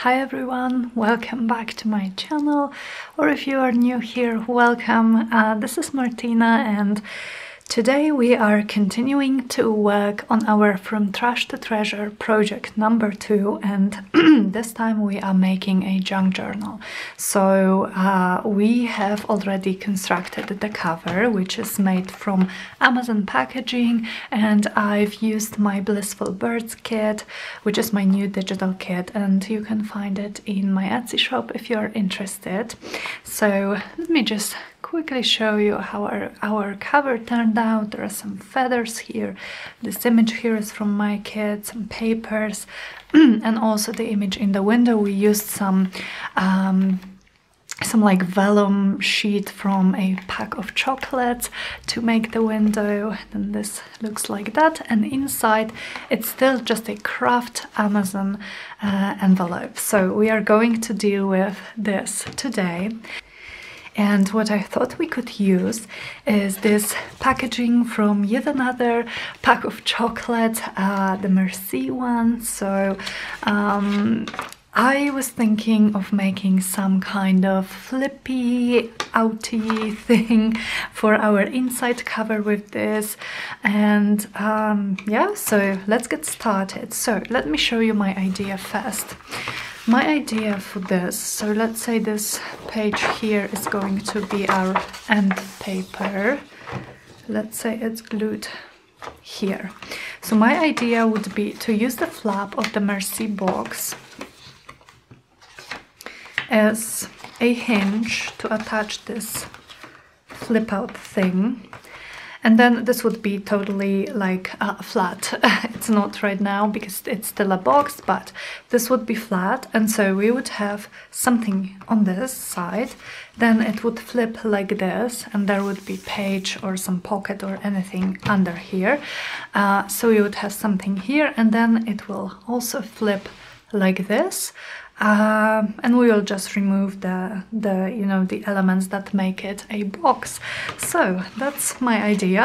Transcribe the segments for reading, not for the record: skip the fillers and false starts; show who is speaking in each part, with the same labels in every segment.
Speaker 1: Hi everyone, welcome back to my channel, or if you are new here, welcome. This is Martyna and today we are continuing to work on our From Trash to Treasure project number 2, and this time we are making a junk journal. So we have already constructed the cover, which is made from Amazon packaging, and I've used my Blissful Birds kit, which is my new digital kit, and you can find it in my Etsy shop if you're interested. So let me just quickly show you how our cover turned out. There are some feathers here. This image here is from my kit, some papers, and also the image in the window. We used some like vellum sheet from a pack of chocolates to make the window, and this looks like that, and inside it's still just a craft Amazon envelope. So we are going to deal with this today. And what I thought we could use is this packaging from yet another pack of chocolate, the Merci one. So I was thinking of making some kind of flippy, outy thing for our inside cover with this. And yeah, so let's get started. So let me show you my idea first. My idea for this, so let's say this page here is going to be our end paper. Let's say it's glued here. So my idea would be to use the flap of the Merci box as a hinge to attach this flip out thing. And then this would be totally like flat. It's not right now because it's still a box, but this would be flat. And so we would have something on this side. Then it would flip like this, and there would be page or some pocket or anything under here. So we would have something here, and then it will also flip like this. And we will just remove the elements that make it a box. So that's my idea,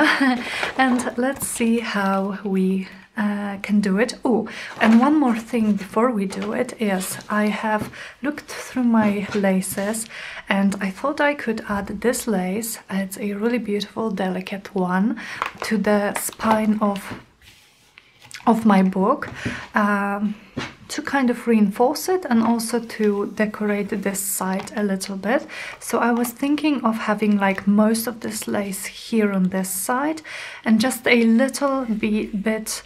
Speaker 1: and let's see how we can do it. Oh, and one more thing before we do it is I have looked through my laces, and I thought I could add this lace. It's a really beautiful, delicate one, to the spine of my book. To kind of reinforce it and also to decorate this side a little bit. So I was thinking of having like most of this lace here on this side and just a little bit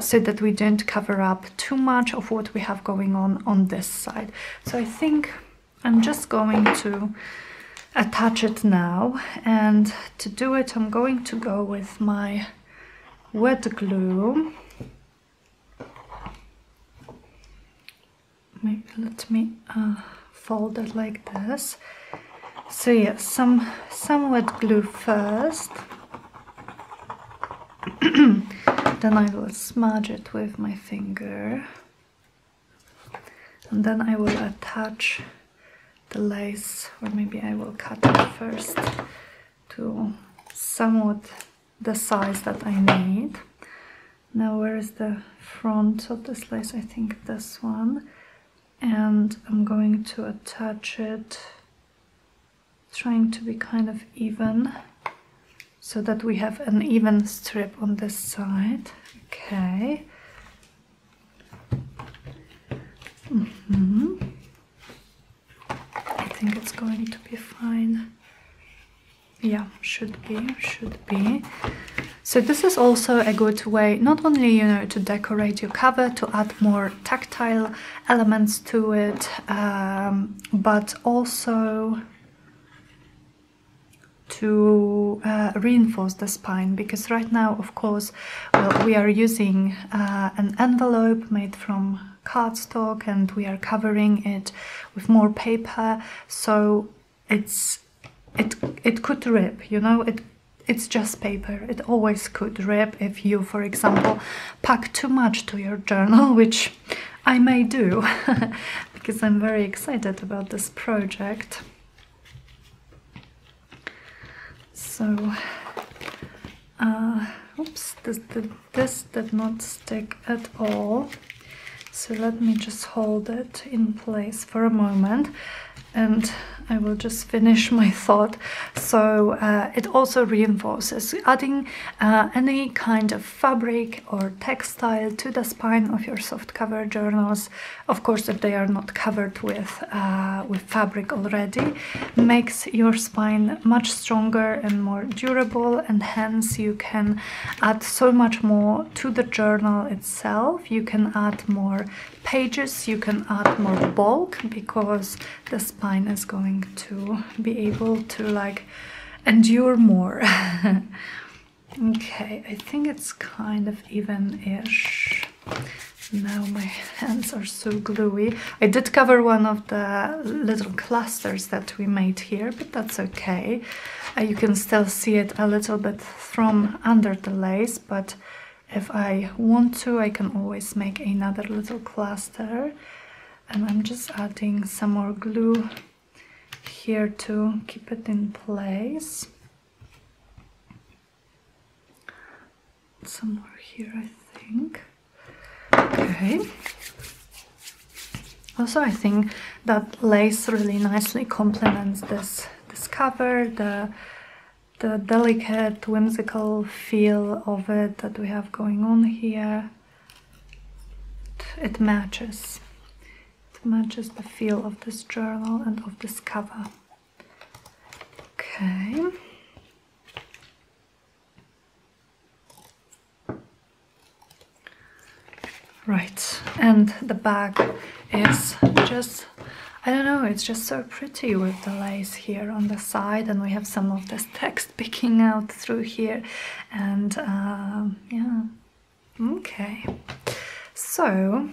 Speaker 1: so that we don't cover up too much of what we have going on this side. So I think I'm just going to attach it now, and to do it I'm going to go with my wet glue. Maybe let me fold it like this. So yeah, some wet glue first. Then I will smudge it with my finger, and then I will attach the lace, or maybe I will cut it first to somewhat the size that I need. Now where is the front of this lace? I think this one. And I'm going to attach it, trying to be kind of even, so that we have an even strip on this side. Okay. I think it's going to be fine. Yeah, should be. So this is also a good way, not only, to decorate your cover, to add more tactile elements to it, but also to reinforce the spine, because right now, of course, well, we are using an envelope made from cardstock, and we are covering it with more paper, so it could rip, it's just paper. It always could rip if you, for example, pack too much to your journal, which I may do because I'm very excited about this project. So, oops, this did not stick at all. So let me just hold it in place for a moment and I will just finish my thought. So it also reinforces adding any kind of fabric or textile to the spine of your softcover journals. Of course, if they are not covered with fabric already, makes your spine much stronger and more durable, and hence you can add so much more to the journal itself. You can add more pages, you can add more bulk, because the spine is going to be able to like endure more. Okay, I think it's kind of even-ish. Now my hands are so gluey. I did cover one of the little clusters that we made here, but that's okay. You can still see it a little bit from under the lace, but if I want to, I can always make another little cluster. And I'm just adding some more glue here to keep it in place. Somewhere here, I think. Okay. Also, I think that lace really nicely complements this cover, the delicate, whimsical feel of it that we have going on here. It matches. It matches the feel of this journal and of this cover. Okay. Right, and the back is just, I don't know, it's just so pretty with the lace here on the side, and we have some of this text peeking out through here, and yeah, okay. So,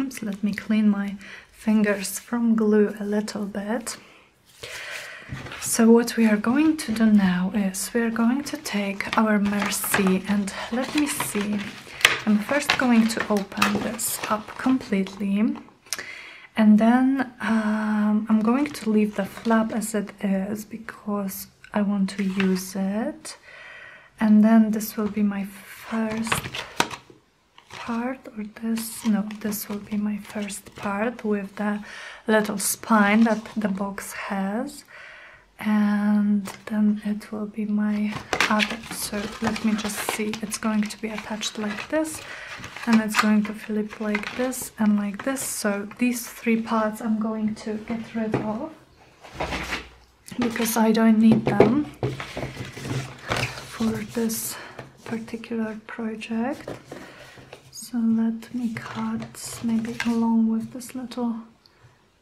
Speaker 1: oops, let me clean my fingers from glue a little bit. So what we are going to do now is we are going to take our Mercy, and let me see. I'm first going to open this up completely, and then I'm going to leave the flap as it is because I want to use it. And then this will be my first part, or this, no, this will be my first part with the little spine that the box has. And then it will be my other. So let me just see, it's going to be attached like this, and it's going to flip like this and like this. So these three parts I'm going to get rid of because I don't need them for this particular project. So let me cut maybe along with this little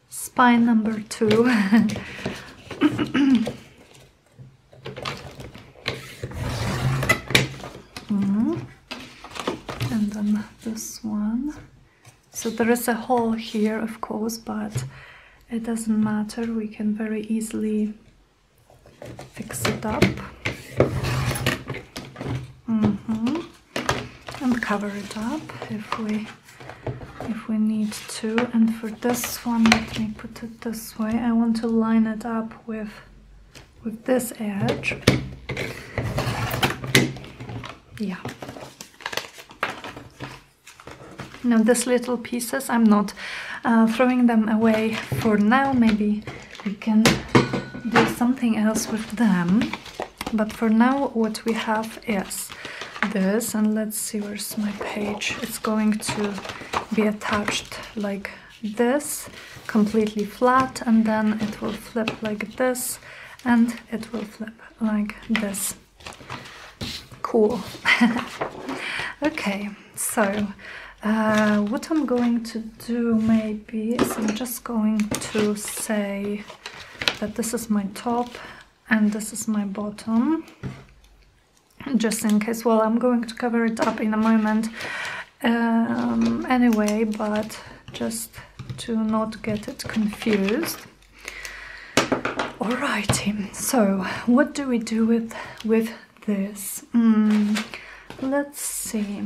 Speaker 1: spine number 2. And then this one. So there is a hole here, of course, but it doesn't matter. We can very easily fix it up. And cover it up if we need to. And for this one, let me put it this way. I want to line it up with this edge. Yeah. Now these little pieces, I'm not throwing them away for now. Maybe we can do something else with them. But for now, what we have is this, and let's see, where's my page. It's going to be attached like this, completely flat, and then it will flip like this, and it will flip like this. Cool. Okay, so what I'm going to do maybe is I'm just going to say that this is my top and this is my bottom, just in case. Well, I'm going to cover it up in a moment anyway, but just to not get it confused. Alrighty, so what do we do with this? Let's see.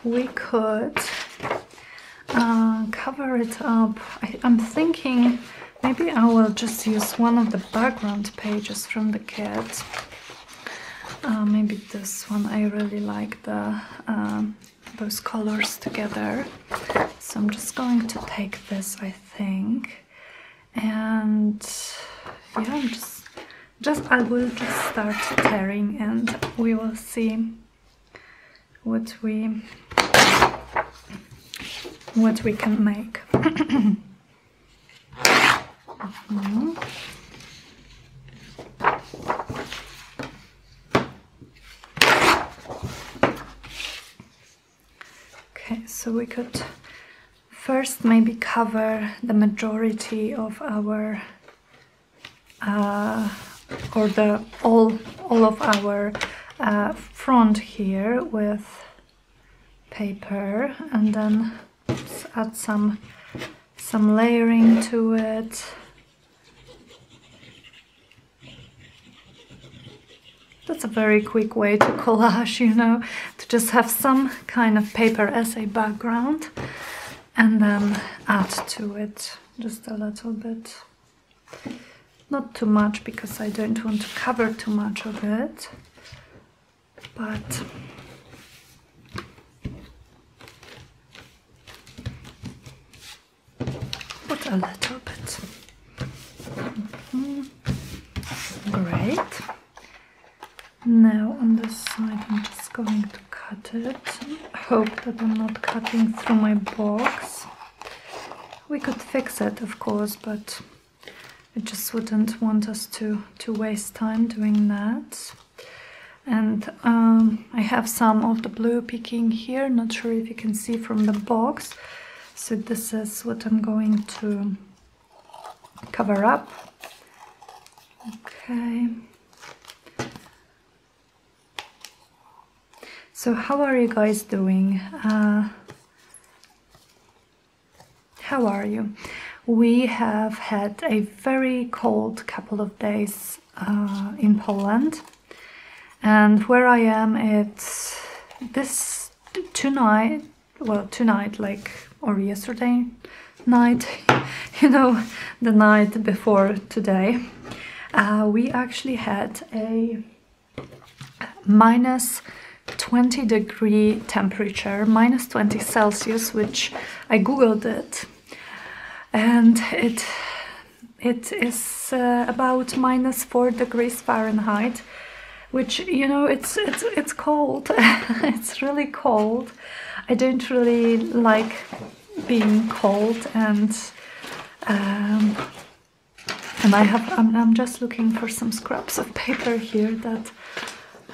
Speaker 1: We could cover it up. I'm thinking maybe I will just use one of the background pages from the kit. Maybe this one. I really like the those colors together. So I'm just going to take this, I think, and yeah, I will just start tearing, and we will see what we can make. Okay, so we could first maybe cover the majority of our all of our front here with paper, and then let's add some layering to it. That's a very quick way to collage, you know, to just have some kind of paper as a background and then add to it just a little bit. Not too much, because I don't want to cover too much of it, but a little bit. Great. Now on this side I'm just going to cut it. Hope that I'm not cutting through my box. We could fix it, of course, but I just wouldn't want us to waste time doing that. And I have some of the blue peeking here, not sure if you can see from the box. So this is what I'm going to cover up. Okay. So how are you guys doing? How are you? We have had a very cold couple of days in Poland, and where I am, it's this tonight, like, or yesterday night, you know, the night before today, we actually had a minus 20-degree temperature, minus 20 Celsius, which I googled it, and it is about minus 4 degrees Fahrenheit, which, you know, it's cold. It's really cold. I don't really like being cold, and I'm just looking for some scraps of paper here that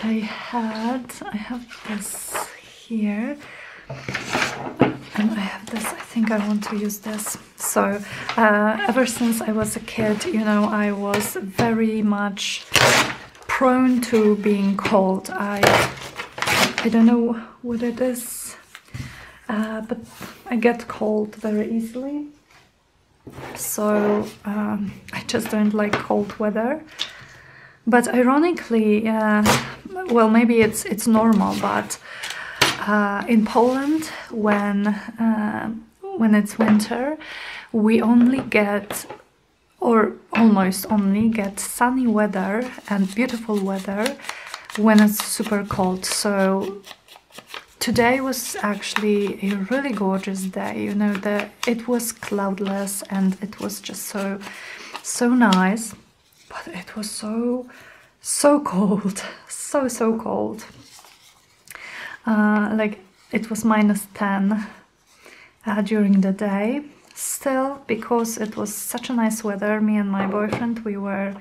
Speaker 1: I have this here, and I have this. I think I want to use this. So ever since I was a kid, you know, I was very much prone to being cold. I don't know what it is, but I get cold very easily. So I just don't like cold weather. But ironically, well, maybe it's normal, but in Poland, when it's winter, we only get, or almost only get, sunny weather and beautiful weather when it's super cold. So today was actually a really gorgeous day. You know, it was cloudless and it was just so nice. But it was so cold, so cold. Like, it was minus 10 during the day. Still, because it was such a nice weather, me and my boyfriend, we were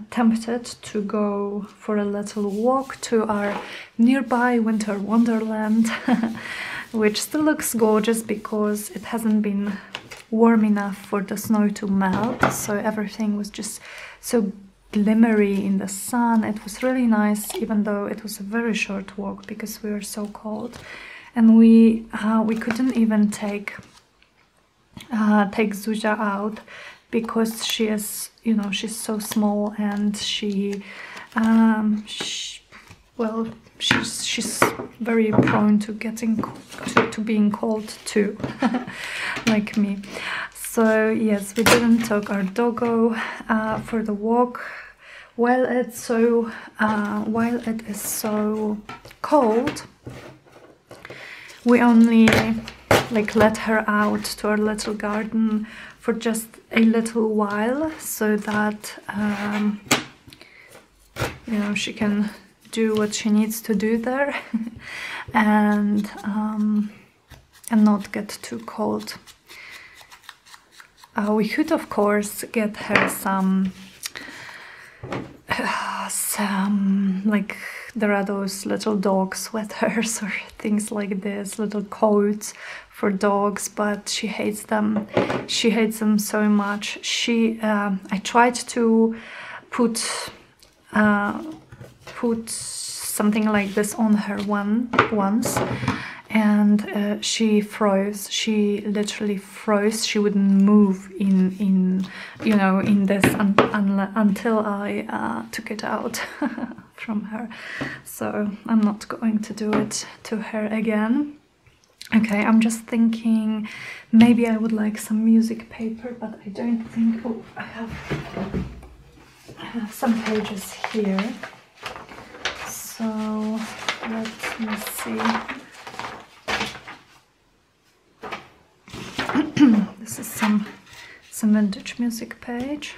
Speaker 1: tempted to go for a little walk to our nearby winter wonderland, which still looks gorgeous because it hasn't been warm enough for the snow to melt, so everything was just so glimmery in the sun. It was really nice, even though it was a very short walk because we were so cold, and we couldn't even take Zuzia out because she is, you know, she's so small, and she's very prone to getting to being cold too, like me. So yes, we didn't take our doggo for the walk while it is so cold. we only like let her out to our little garden for just a little while, so that you know, she can do what she needs to do there and not get too cold. We could of course get her some like, there are those little dog sweaters or things like this, little coats for dogs, but she hates them. She hates them so much. I tried to put something like this on her once, and she froze. She literally froze. She wouldn't move in you know, in this until I took it out from her. So I'm not going to do it to her again. Okay, I'm just thinking maybe I would like some music paper, but I don't think. Oh, I have some pages here. So let me see. This is some vintage music page.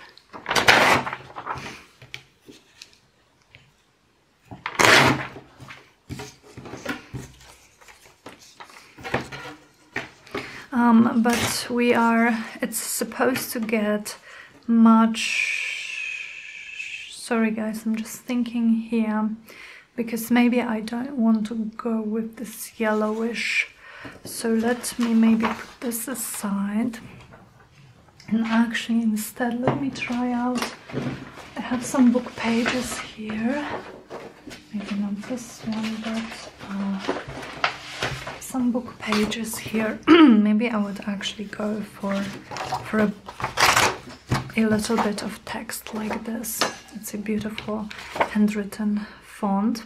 Speaker 1: But it's supposed to get much. Sorry guys, I'm just thinking here, because maybe I don't want to go with this yellowish. So let me maybe put this aside, and actually instead let me try out, I have some book pages here, maybe not this one, but some book pages here. Maybe I would actually go for a little bit of text like this. It's a beautiful handwritten font.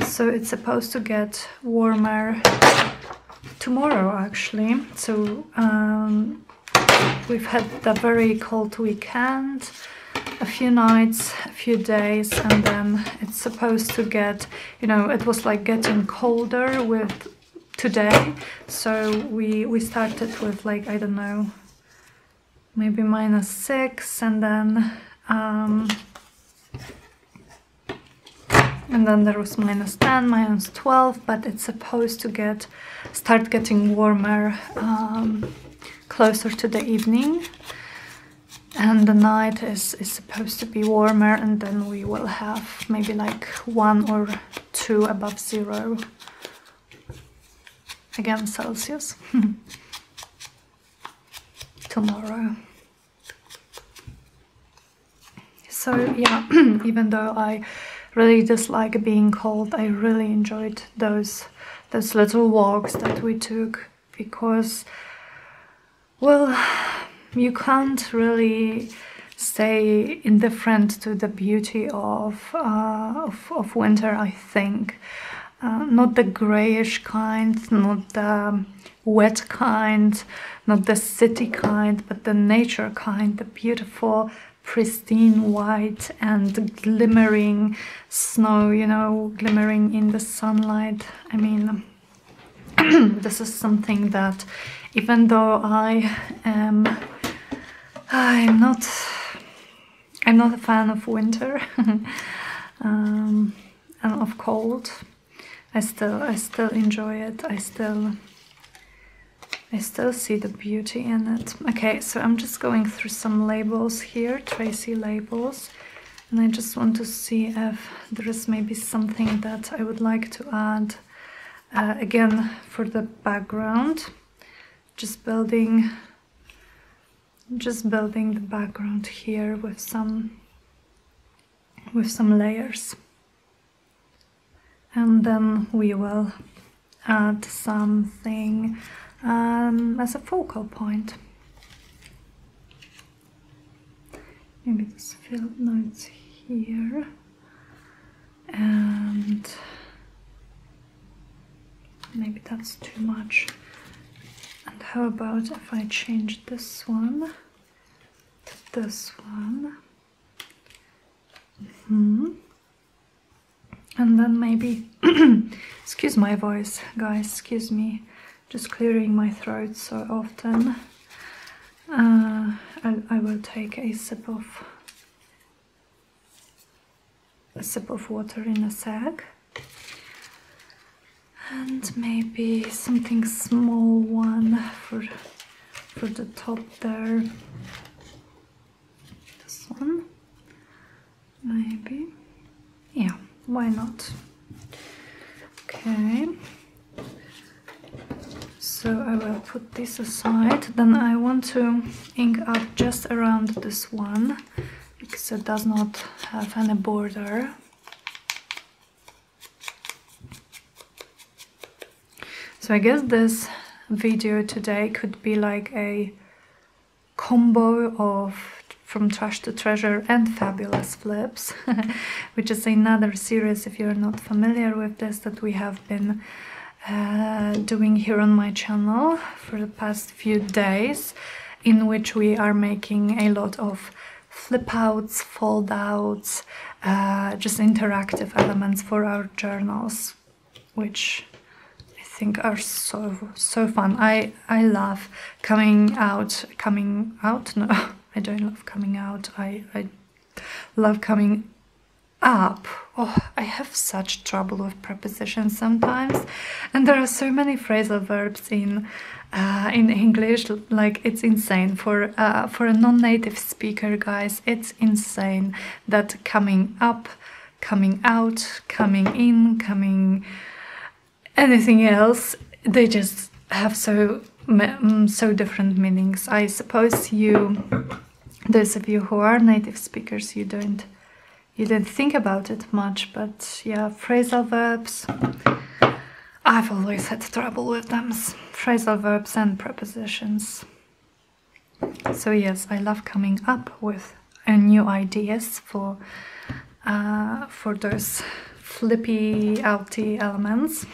Speaker 1: So it's supposed to get warmer tomorrow actually. So we've had a very cold weekend, a few nights, a few days, and then it's supposed to get, you know, it was like getting colder with today. So we started with like, I don't know, maybe -6, and then there was -10, -12, but it's supposed to start getting warmer closer to the evening, and the night is supposed to be warmer, and then we will have maybe like 1 or 2 above 0, again Celsius, tomorrow. So yeah, even though I really dislike being cold, I really enjoyed those little walks that we took, because, well, you can't really stay indifferent to the beauty of winter, I think. Not the grayish kind, not the wet kind, not the city kind, but the nature kind, the beautiful pristine white and glimmering snow, you know, glimmering in the sunlight. I mean, this is something that, even though I'm not a fan of winter and of cold, I still enjoy it. I still see the beauty in it. Okay, so I'm just going through some labels here, Tracy labels, and I just want to see if there is maybe something that I would like to add. Again, for the background, just building the background here with some layers, and then we will add something as a focal point. Maybe this field notes here, and maybe that's too much. And how about if I change this one to this one? And then maybe, excuse my voice, guys, excuse me, just clearing my throat so often. I will take a sip of water in a sec. And maybe something small one for the top there. This one, maybe. Yeah, why not? Okay. So I will put this aside. Then I want to ink up just around this one because it does not have any border. So I guess this video today could be like a combo of From Trash to Treasure and Fabulous Flips, which is another series, if you're not familiar with this, that we have been doing here on my channel for the past few days, in which we are making a lot of flip outs, fold outs, just interactive elements for our journals, which I think are so fun. I love coming out. No, I don't love coming out. I love coming up. Oh, I have such trouble with prepositions sometimes, and there are so many phrasal verbs in English, like it's insane. For a non-native speaker, guys, it's insane that coming up, coming out, coming in, coming anything else, they just have so different meanings. I suppose those of you who are native speakers, you don't think about it much, but yeah, phrasal verbs, I've always had trouble with them. Phrasal verbs and prepositions. So yes, I love coming up with new ideas for those flippy, outy elements.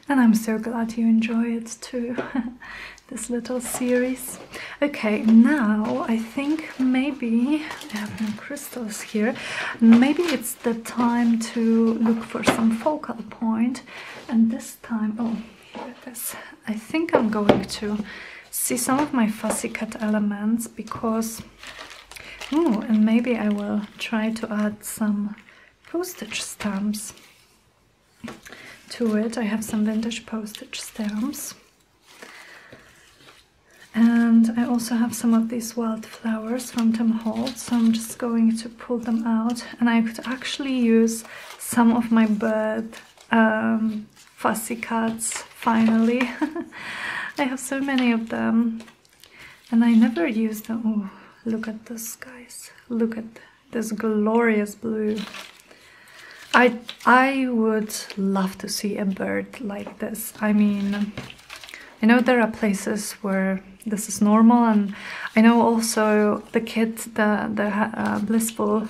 Speaker 1: And I'm so glad you enjoy it too, this little series. Okay, now I think maybe I have no crystals here. Maybe it's the time to look for some focal point. And this time, oh, here it is. I think I'm going to see some of my fussy cut elements because, oh, and maybe I will try to add some postage stamps to it. I have some vintage postage stamps, and I also have some of these wildflowers from Tim Holtz, so I'm just going to pull them out. And I could actually use some of my bird fussy cuts finally. I have so many of them and I never use them. Oh, look at this, guys, look at this glorious blue. I would love to see a bird like this. I mean, I know there are places where this is normal, and I know also the kit, the Blissful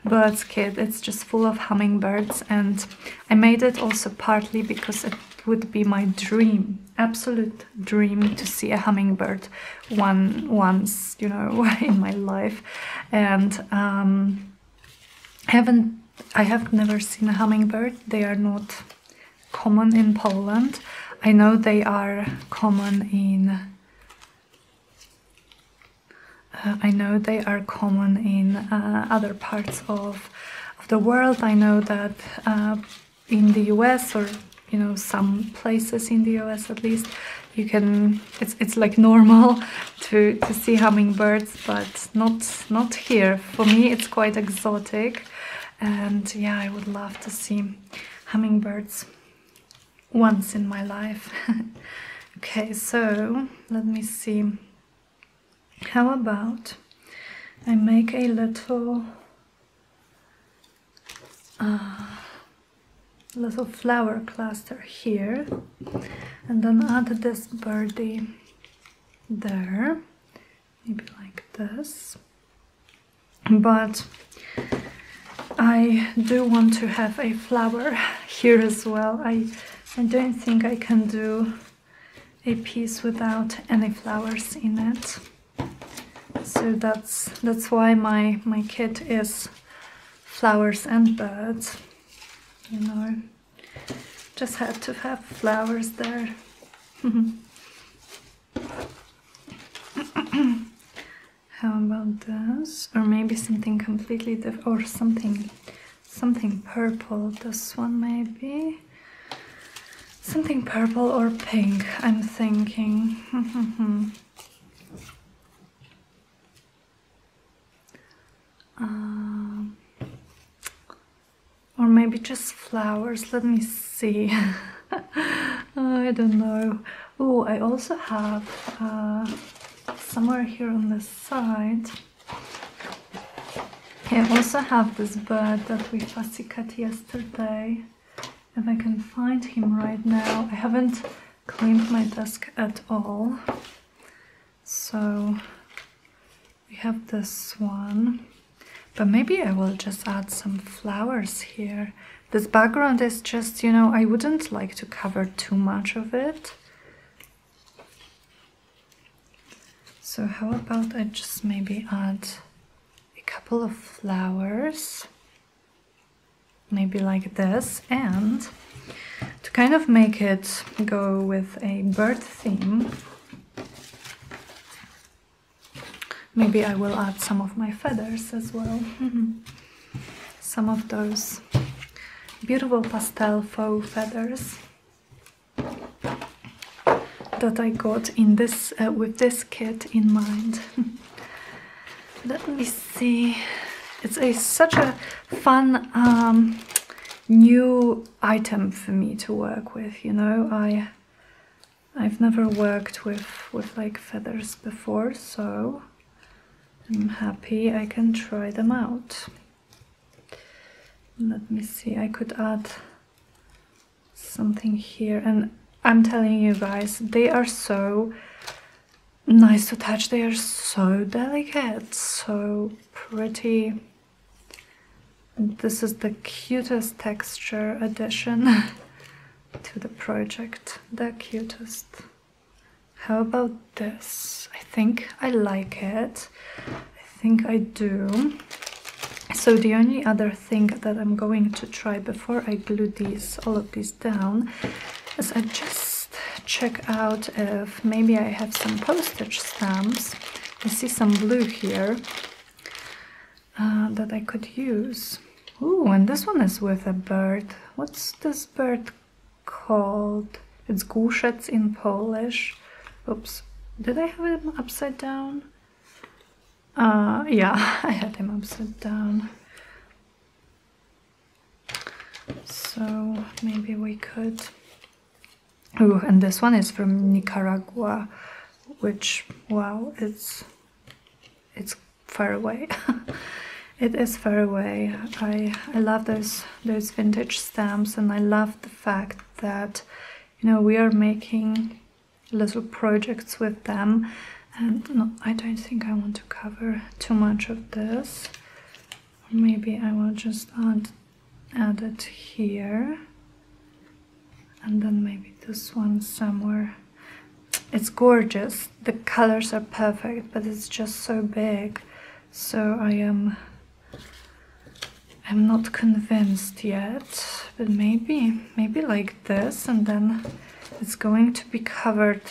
Speaker 1: Birds kit, it's just full of hummingbirds, and I made it also partly because it would be my dream, absolute dream, to see a hummingbird once, you know, in my life. And I have never seen a hummingbird. They are not common in Poland. I know they are common in other parts of the world. I know that in the US, or you know, some places in the US at least, you can, it's like normal to see hummingbirds, but not here. For me it's quite exotic, and yeah, I would love to see hummingbirds once in my life. Okay, so let me see. How about I make a little flower cluster here, and then add this birdie there, maybe like this. But I do want to have a flower here as well. I don't think I can do a piece without any flowers in it. So that's why my kit is flowers and birds, you know. Just had to have flowers there. How about this? Or maybe something completely different, or something purple. This one maybe. Something purple or pink, I'm thinking. Or maybe just flowers. Let me see. I don't know. Oh, I also have somewhere here on the side. I also have this bird that we fussy cut yesterday. If I can find him right now. I haven't cleaned my desk at all. So we have this one. But maybe I will just add some flowers here. This background is just, you know, I wouldn't like to cover too much of it. So how about I just maybe add a couple of flowers. Maybe like this, and to kind of make it go with a bird theme, maybe I will add some of my feathers as well. Some of those beautiful pastel faux feathers that I got in this with this kit in mind. Let me see. It's such a fun new item for me to work with, you know. I've never worked with like feathers before, so I'm happy I can try them out. Let me see, I could add something here, and I'm telling you guys, they are so nice to touch. They are so delicate, so pretty. This is the cutest texture addition to the project, the cutest. How about this? I think I like it. I think I do. So the only other thing that I'm going to try before I glue all of these down is I just check out if maybe I have some postage stamps. I see some blue here that I could use. Ooh, and this one is with a bird. What's this bird called? It's głuszec in Polish. Oops, did I have him upside down? Yeah, I had him upside down. So maybe we could... Ooh, and this one is from Nicaragua, which, wow, it's far away. It is far away. I love those vintage stamps, and I love the fact that, you know, we are making little projects with them. And no, I don't think I want to cover too much of this. Maybe I will just add it here, and then maybe this one somewhere. It's gorgeous. The colors are perfect, but it's just so big. So I'm not convinced yet, but maybe like this, and then it's going to be covered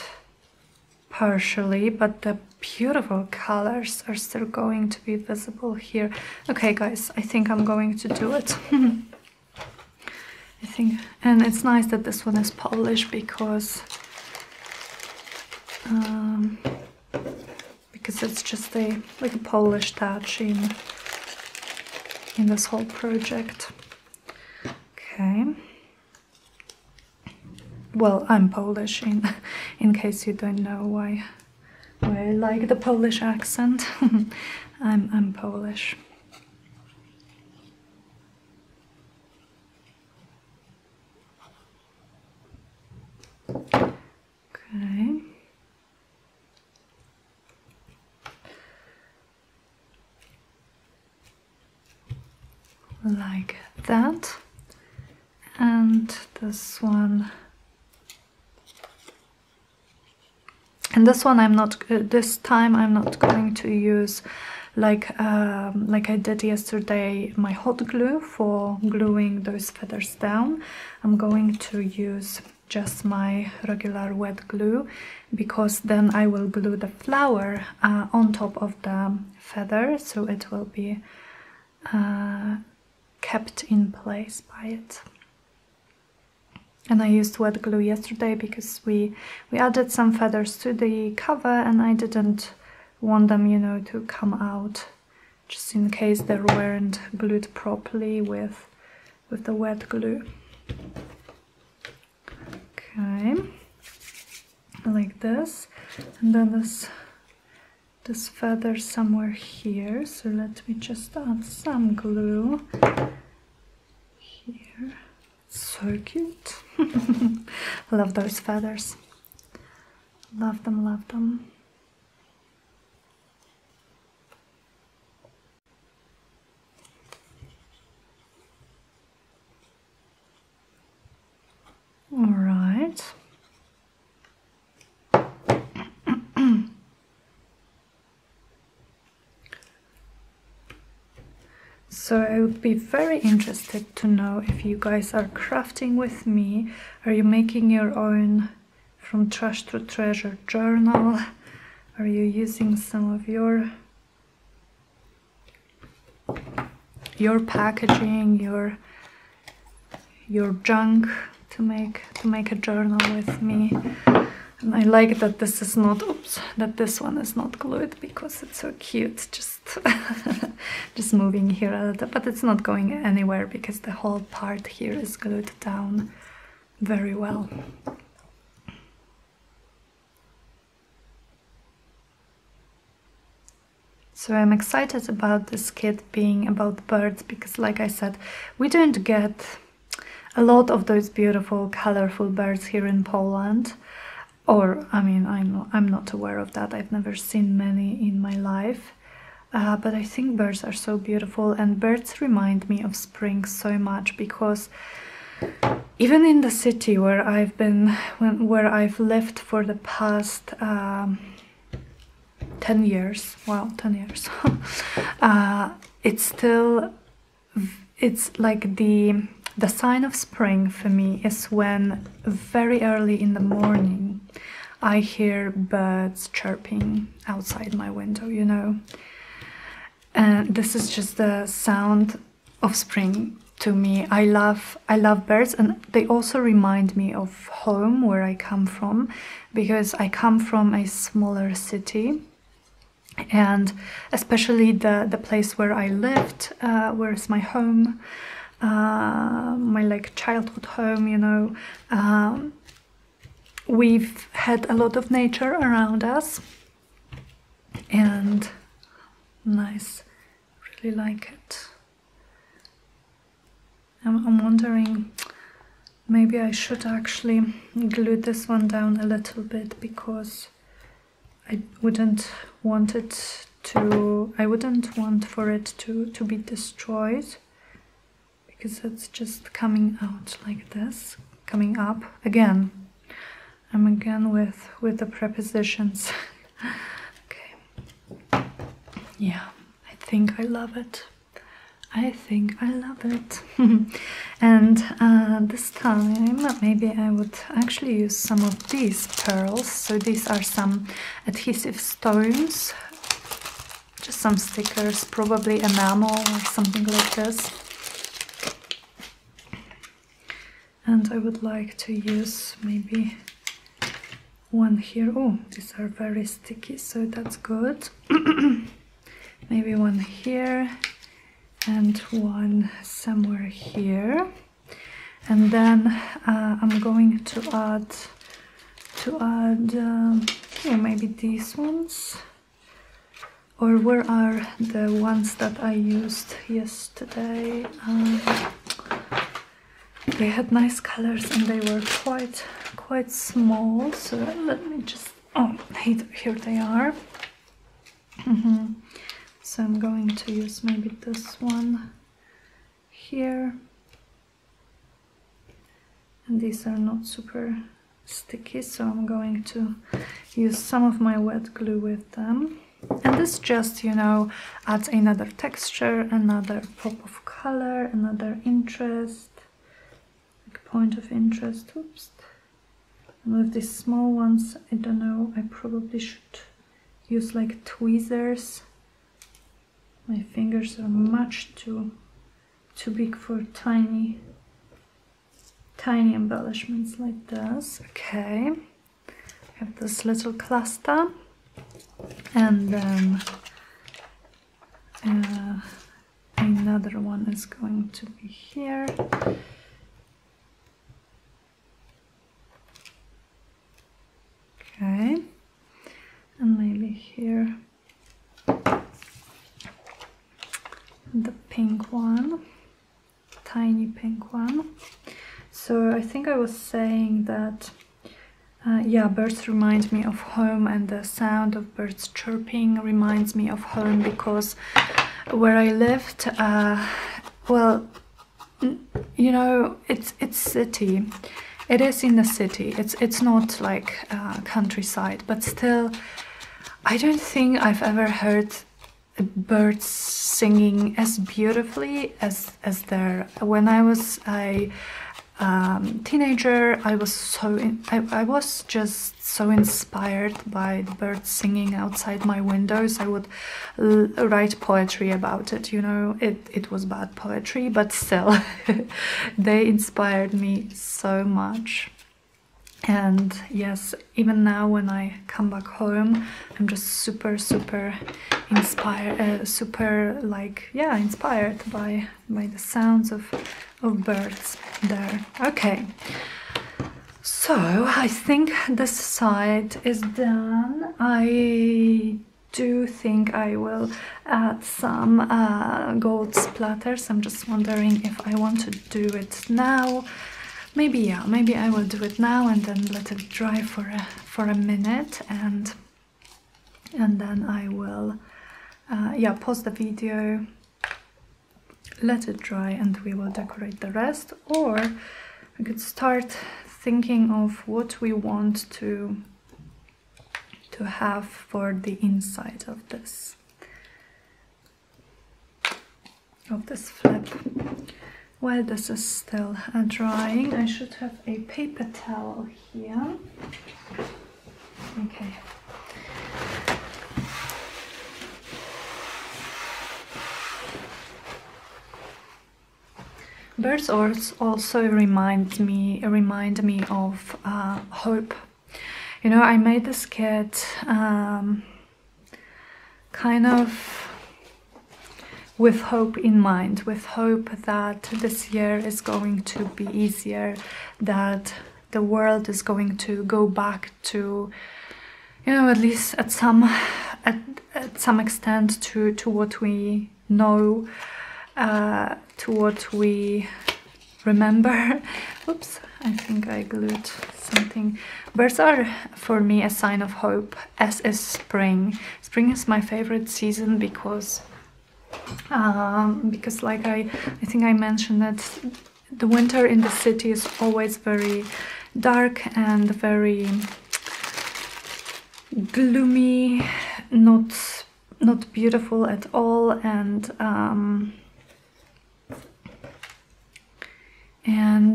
Speaker 1: partially, but the beautiful colors are still going to be visible here. Okay guys, I think I'm going to do it. I think, and it's nice that this one is Polish because it's just like a Polish touch in this whole project. Okay. Well, I'm Polish, in case you don't know why I like the Polish accent. I'm Polish. Okay. Like that. And this one. And this one I'm not, this time I'm not going to use like I did yesterday, my hot glue for gluing those feathers down, I'm going to use just my regular wet glue, because then I will glue the flower on top of the feather, so it will be kept in place by it. And I used wet glue yesterday because we added some feathers to the cover, and I didn't want them, you know, to come out, just in case they weren't glued properly with the wet glue. Okay, like this, and then this feather somewhere here, so let me just add some glue here. So cute. Love those feathers, love them, love them. All right. So I would be very interested to know if you guys are crafting with me. Are you making your own From Trash to Treasure journal? Are you using some of your packaging, your junk to make a journal with me? And I like that this is not, that this one is not glued, because it's so cute, just moving here a little, but it's not going anywhere because the whole part here is glued down very well. So I'm excited about this kit being about birds, because like I said, we don't get a lot of those beautiful, colorful birds here in Poland. Or, I mean, I'm not aware of that. I've never seen many in my life. But I think birds are so beautiful, and birds remind me of spring so much, because even in the city where I've been, where I've lived for the past 10 years, wow, 10 years, it's like the sign of spring for me is when very early in the morning I hear birds chirping outside my window, you know. And this is just the sound of spring to me. I love birds, and they also remind me of home, where I come from, because I come from a smaller city. And especially the place where I lived, where is my home, my like childhood home, you know, we've had a lot of nature around us, and nice, really like it. I'm wondering, maybe I should actually glue this one down a little bit, because I wouldn't want for it to be destroyed, because it's just coming out like this, coming up again. I'm again with the prepositions. Okay, yeah, I think I love it. I think I love it. And this time maybe I would actually use some of these pearls. So these are some adhesive stones, just some stickers, probably enamel or something like this. And I would like to use maybe one here. Oh, these are very sticky, so that's good. Maybe one here and one somewhere here. And then I'm going to add here, maybe these ones. Or where are the ones that I used yesterday? They had nice colors and they were quite small, so let me just, oh, here they are. So I'm going to use maybe this one here, and these are not super sticky, so I'm going to use some of my wet glue with them. And this just, you know, adds another texture, another pop of color, another interest, like point of interest. Oops. And with these small ones, I don't know, I probably should use like tweezers. My fingers are much too big for tiny embellishments like this. Okay, I have this little cluster, and then another one is going to be here. Okay, and maybe here the pink one, tiny pink one. So I think I was saying that yeah, birds remind me of home, and the sound of birds chirping reminds me of home, because where I lived, well, you know, it's city. It is in the city. It's not like countryside, but still, I don't think I've ever heard birds singing as beautifully as there. When I was a teenager, I was just so inspired by the birds singing outside my windows. I would write poetry about it, you know. It was bad poetry, but still they inspired me so much. And yes, even now when I come back home, I'm just super inspired, inspired by the sounds of birds there. Okay, so I think this side is done. I do think I will add some gold splatters. I'm just wondering if I want to do it now. Maybe, yeah, maybe I will do it now and then let it dry for a minute, and then I will pause the video, let it dry, and we will decorate the rest. Or we could start thinking of what we want to have for the inside of this flip. While this is still drying, I should have a paper towel here. Okay. Birds also remind me of hope. You know, I made this kit kind of with hope in mind, with hope that this year is going to be easier, that the world is going to go back to, you know, at least at some extent to what we know, to what we remember. Oops, I think I glued something. Birds are for me a sign of hope, as is spring. Spring is my favorite season because like I think I mentioned that the winter in the city is always very dark and very gloomy, not beautiful at all, and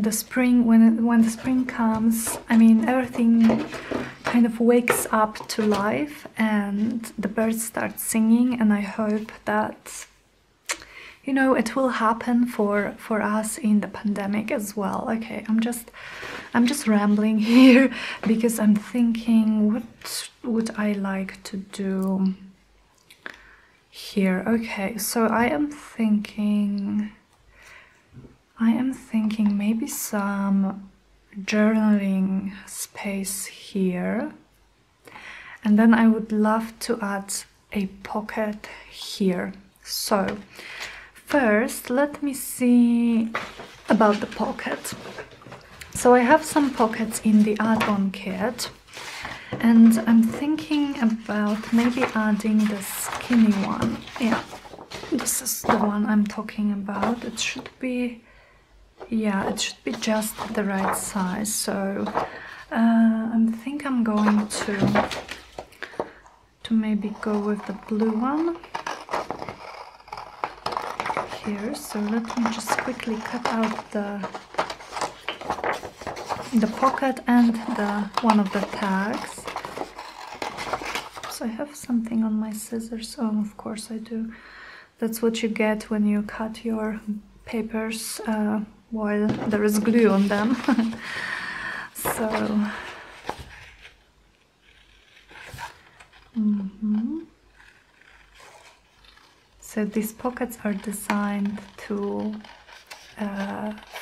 Speaker 1: the spring, when the spring comes, I mean, everything kind of wakes up to life and the birds start singing, and I hope that, you know, it will happen for us in the pandemic as well. Okay, I'm just rambling here because I'm thinking, what would I like to do here? Okay, so I am thinking maybe some journaling space here, and then I would love to add a pocket here. So first, let me see about the pocket. So I have some pockets in the add-on kit, and I'm thinking about maybe adding the skinny one. Yeah, this is the one I'm talking about. It should be, yeah, it should be just the right size. So I think I'm going to maybe maybe go with the blue one here. So let me just quickly cut out the pocket and one of the tags. So I have something on my scissors. Oh, of course I do. That's what you get when you cut your papers while there is glue on them. So so these pockets are designed to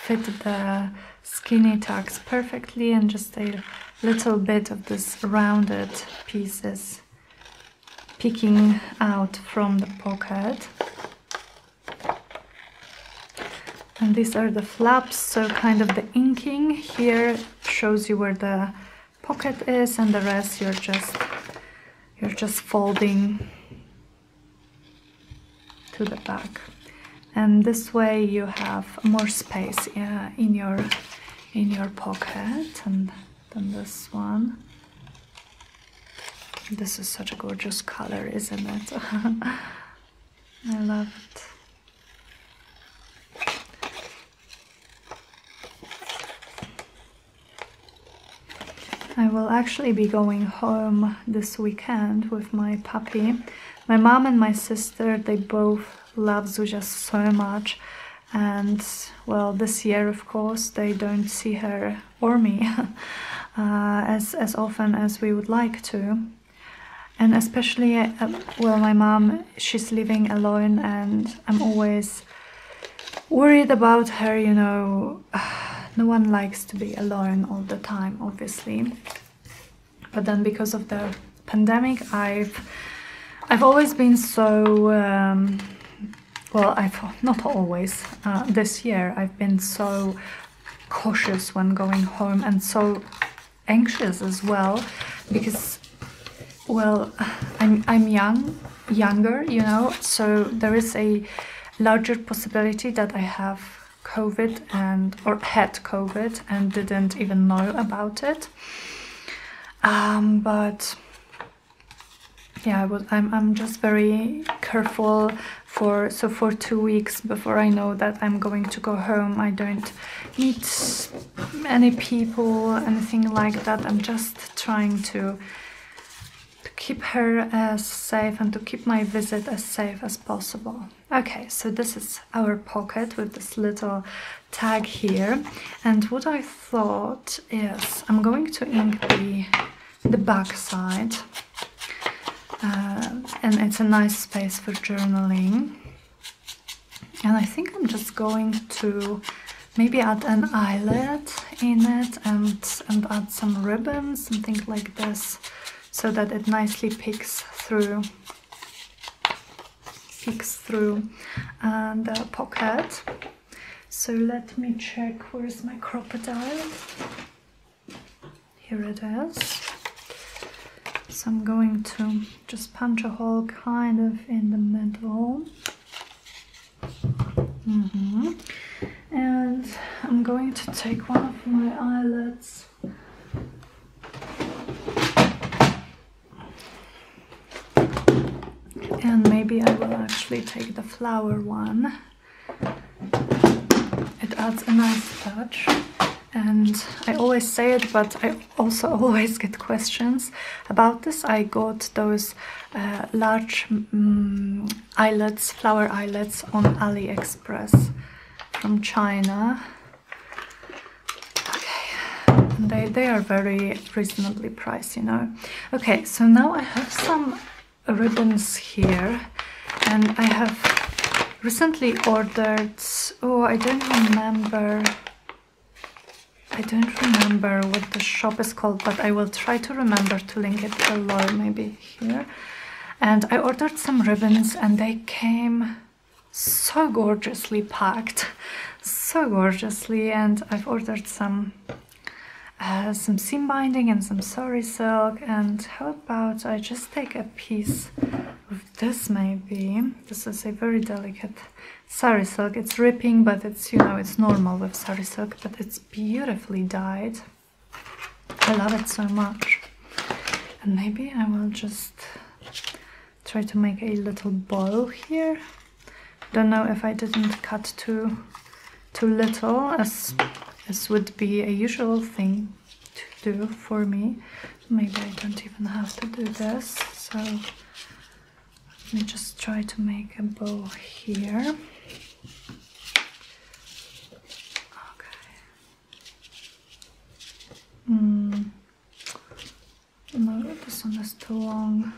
Speaker 1: fit the skinny tags perfectly, and just a little bit of this rounded pieces peeking out from the pocket. And these are the flaps, so kind of the inking here shows you where the pocket is, and the rest you're just folding to the back. And this way you have more space in your pocket. And then this one. This is such a gorgeous color, isn't it? I love it. I will actually be going home this weekend with my puppy. My mom and my sister, they both love Zuzia so much, and well, this year of course they don't see her or me as often as we would like to. And especially, well, my mom, she's living alone, and I'm always worried about her, you know. No one likes to be alone all the time, obviously. But then because of the pandemic, I've always been so, well, not always, this year I've been so cautious when going home, and so anxious as well, because, well, I'm younger, you know, so there is a larger possibility that I have COVID or had COVID and didn't even know about it. But yeah, I'm just very careful for 2 weeks before I know that I'm going to go home. I don't meet any people, anything like that. I'm just trying to keep her as safe and to keep my visit as safe as possible. Okay, so this is our pocket with this little tag here, and what I thought is I'm going to ink the back side, and it's a nice space for journaling, and I think I'm just going to maybe add an eyelet in it and add some ribbons, something like this, so that it nicely peeks through the pocket. So let me check, where's my crocodile? Here it is. So I'm going to just punch a hole kind of in the middle. And I'm going to take one of my eyelets . And maybe I will actually take the flower one. It adds a nice touch. And I always say it, but I also always get questions about this. I got those large eyelets, flower eyelets on AliExpress from China. Okay, they are very reasonably priced, you know. Okay, so now I have some ribbons here, and I have recently ordered, oh, I don't remember what the shop is called, but I will try to remember to link it below, maybe here. And I ordered some ribbons, and they came so gorgeously packed, so gorgeously. And I've ordered some seam binding and some sari silk. And how about I just take a piece of this, maybe. This is a very delicate sari silk. It's ripping, but it's, you know, it's normal with sari silk, but it's beautifully dyed. I love it so much. And maybe I will just try to make a little bow here. Don't know if I didn't cut too little, as would be a usual thing to do for me. Maybe I don't even have to do this, so let me just try to make a bow here. Okay. No, this one is too long.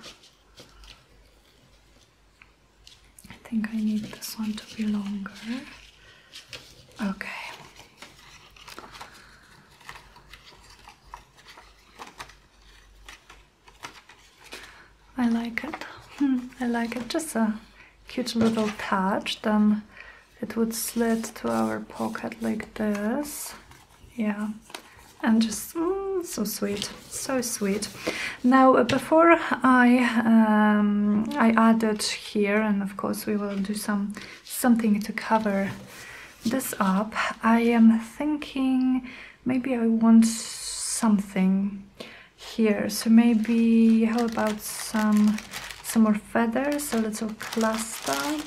Speaker 1: I think I need this one to be longer. Okay. I like it. I like it. Just a cute little touch. Then it would slit to our pocket like this. Yeah. And just so sweet, so sweet. Now, before I added here, and of course we will do something to cover this up. I am thinking maybe I want something here. So maybe how about some more feathers, a little cluster.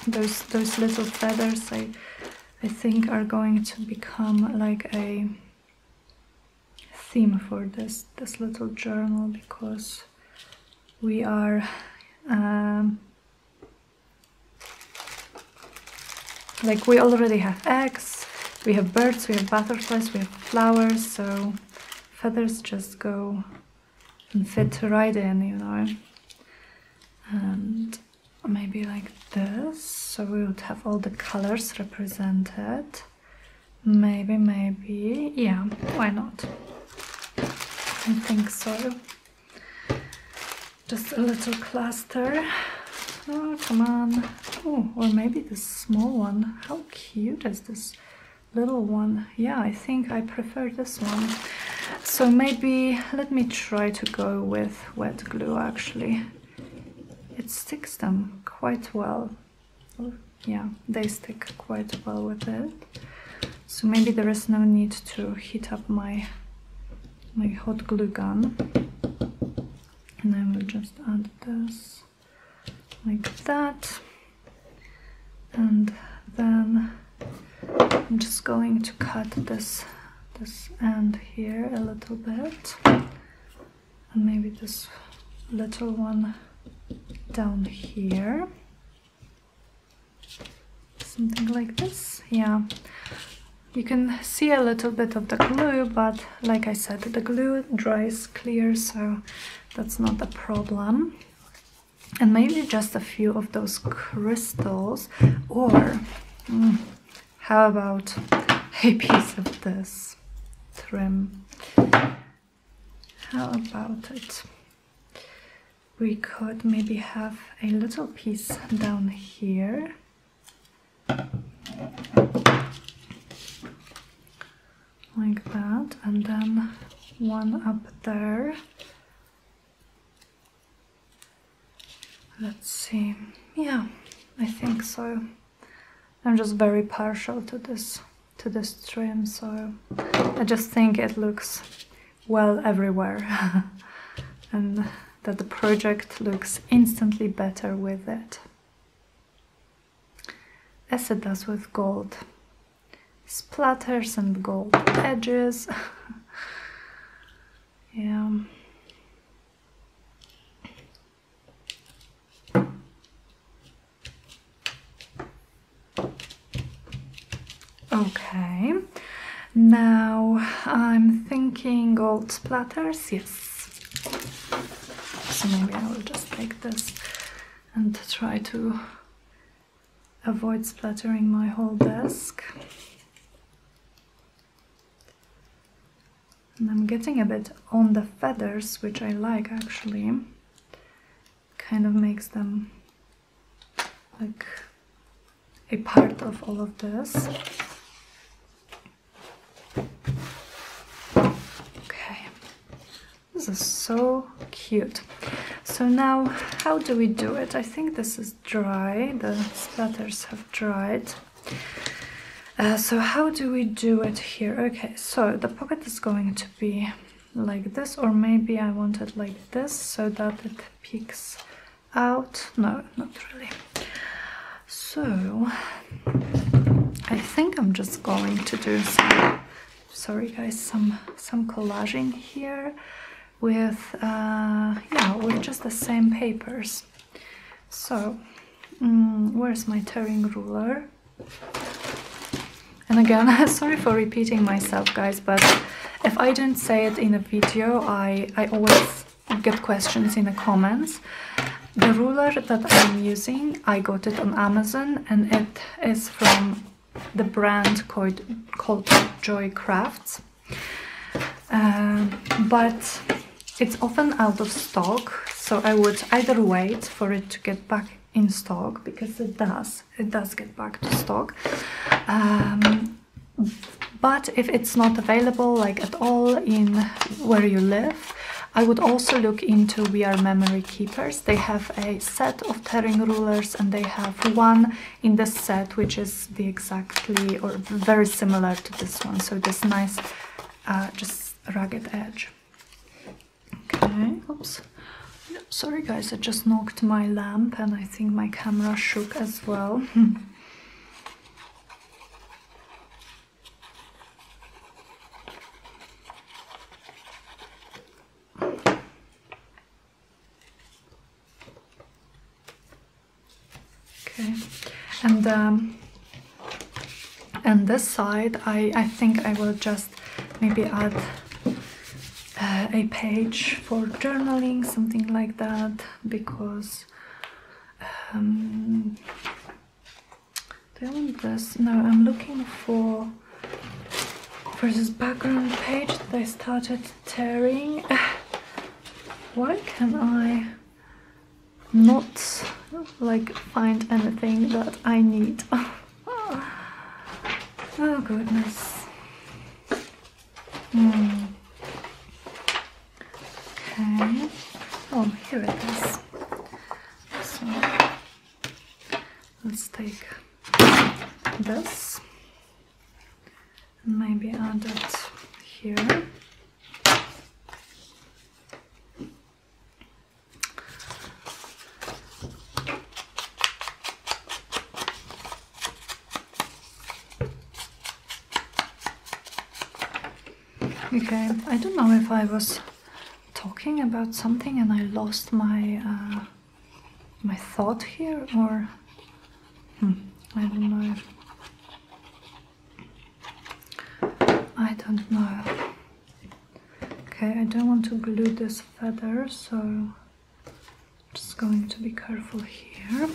Speaker 1: Those little feathers I think are going to become like a theme for this little journal, because we are like we already have eggs, we have birds, we have butterflies, we have flowers, so feathers just go and fit right in, you know. And maybe like this, so we would have all the colors represented. Maybe, yeah, why not? I think so. Just a little cluster. Oh, come on. Oh, or maybe this small one. How cute is this little one? Yeah, I think I prefer this one. So maybe let me try to go with wet glue, actually. It sticks them quite well. Yeah, they stick quite well with it. So maybe there is no need to heat up my hot glue gun. And I will just add this like that. And then I'm just going to cut this end here a little bit. And maybe this little one down here. Something like this, yeah. You can see a little bit of the glue, but like I said, the glue dries clear, so that's not a problem. And maybe just a few of those crystals, or how about a piece of this trim? How about it? We could maybe have a little piece down here. Like that, and then one up there. Let's see. Yeah, I think so. I'm just very partial to this trim, so I just think it looks well everywhere. And that the project looks instantly better with it, as it does with gold splatters and gold edges. Yeah. Okay, now I'm thinking gold splatters, yes. So maybe I will just take this and try to avoid splattering my whole desk. And I'm getting a bit on the feathers, which I like actually. Kind of makes them like a part of all of this. Okay, this is so cute. So now, how do we do it? I think this is dry, the splatters have dried. So how do we do it here? Okay, so the pocket is going to be like this, or maybe I want it like this so that it peeks out. No, not really. So I think I'm just going to do some, sorry guys, some collaging here with yeah, with just the same papers. So where's my tearing ruler? And again, sorry for repeating myself, guys, but if I didn't say it in a video, I always get questions in the comments. The ruler that I'm using, I got it on Amazon, and it is from the brand called Joy Crafts. But it's often out of stock, so I would either wait for it to get back in stock, because it does get back to stock. But if it's not available like at all in where you live, I would also look into We Are Memory Keepers. They have a set of tearing rulers, and they have one in this set which is the exactly or very similar to this one. So this nice just ragged edge. Okay, oops. Sorry guys, I just knocked my lamp and I think my camera shook as well. Okay, and this side, I think I will just maybe add a page for journaling, something like that, because do I want this? No, I'm looking for this background page that I started tearing. Why can I not like find anything that I need? Oh goodness. Okay. Oh, here it is. So let's take this and maybe add it here. Okay, I don't know if I was talking about something and I lost my my thought here, or I don't know. I don't know. Okay, I don't want to glue this feather, so I'm just going to be careful here.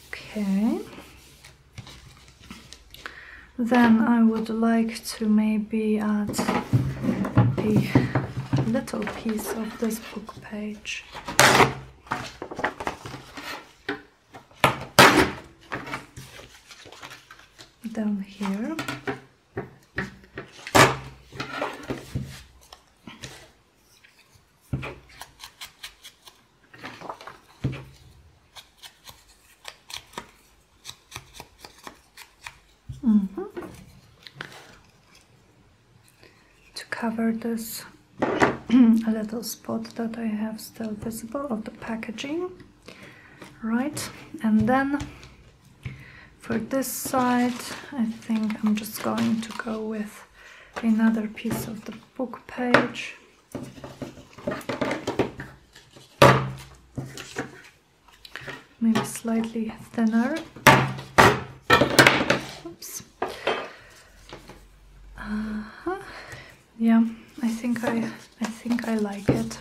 Speaker 1: Okay. Then I would like to maybe add a little piece of this book page. Down here. To cover this a little spot that I have still visible of the packaging, right? And then for this side, I think I'm just going to go with another piece of the book page. Maybe slightly thinner. Oops. Yeah, I think I like it.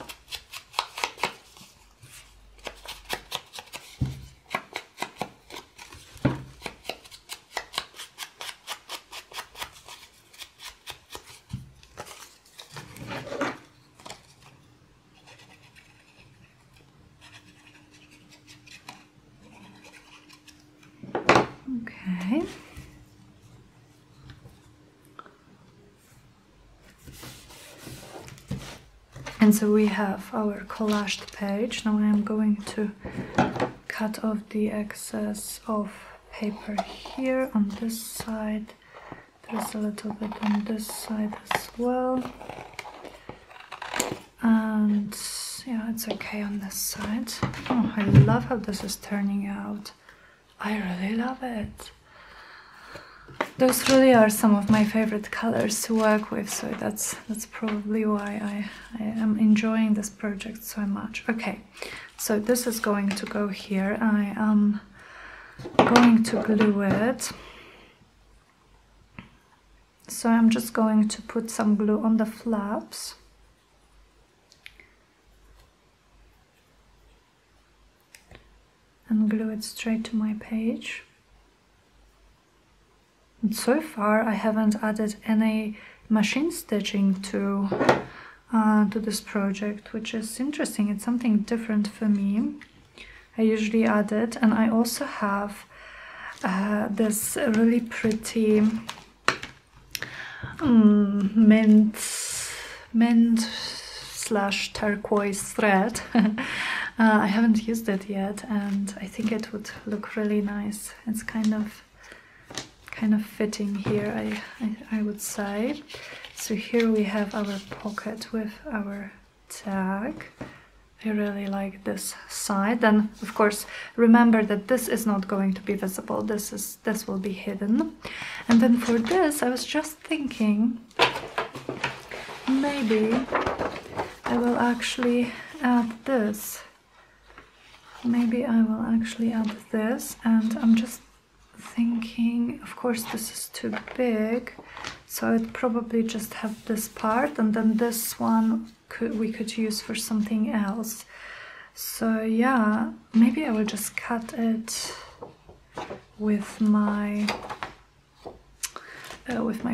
Speaker 1: Okay. And so we have our collaged page. Now I am going to cut off the excess of paper here on this side. There's a little bit on this side as well. And yeah, that's okay on this side. Oh, I love how this is turning out. I really love it. Those really are some of my favorite colors to work with, so that's probably why I am enjoying this project so much. Okay, so this is going to go here. I am going to glue it. So I'm just going to put some glue on the flaps. And glue it straight to my page. And so far I haven't added any machine stitching to this project, which is interesting. It's something different for me. I usually add it, and I also have this really pretty mint/turquoise thread. I haven't used it yet, and I think it would look really nice. It's kind of fitting here, I would say. So here we have our pocket with our tag. I really like this side. Then of course remember that this is not going to be visible. This will be hidden. And then for this I was just thinking maybe I will actually add this. Maybe I will actually add this, and I'm just thinking, of course this is too big, so I'd probably just have this part, and then this one we could use for something else. So yeah, maybe I will just cut it with my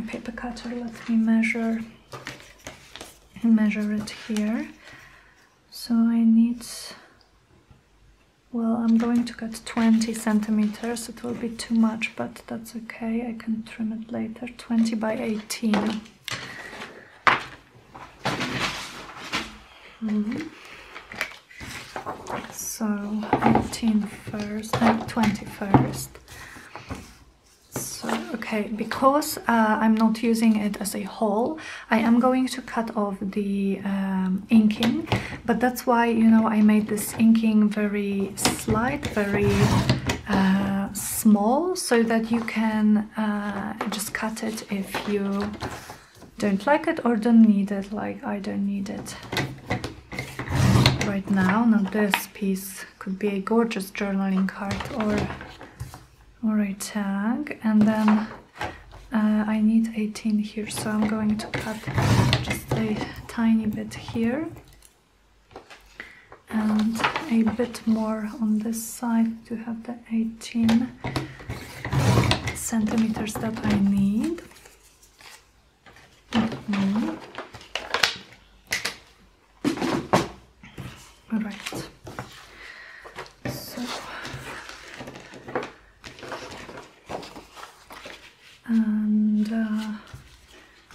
Speaker 1: paper cutter. Let me measure it here. So I need, well, I'm going to cut 20 centimeters. It will be too much, but that's okay. I can trim it later. 20 by 18. So 18 first and 20 first. So, okay, because I'm not using it as a whole, I am going to cut off the inking, but that's why, you know, I made this inking very slight, very small, so that you can just cut it if you don't like it or don't need it, like I don't need it right now. Now this piece could be a gorgeous journaling card or a tag, and then I need 18 here, so I'm going to cut just a tiny bit here and a bit more on this side to have the 18 centimeters that I need. All right. And